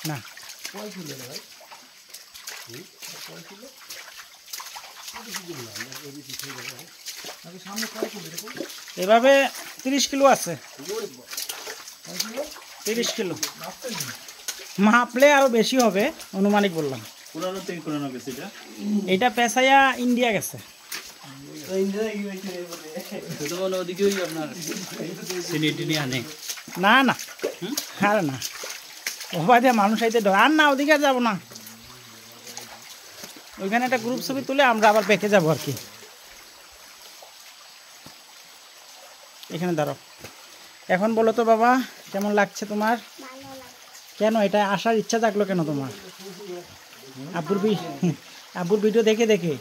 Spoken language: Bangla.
না এভাবে 30 কিলো আছে, 30 কিলো মাপলে আরো বেশি হবে অনুমানিক বললাম। এটা পেছাইয়া ইন্ডিয়া গেছে। না না আরে না ওভাবে মানুষ আইতে ডর আর না, ওদিকে আর যাবো না। ওইখানে একটা গ্রুপ ছবি তুলে আমরা আবার পেকে যাবো আর কি। এখানে দাঁড়াও। এখন বলো তো বাবা কেমন লাগছে তোমার? কেন এটা আসার ইচ্ছা থাকলো কেন তোমার? আব্বুর ভিডিও দেখে দেখে।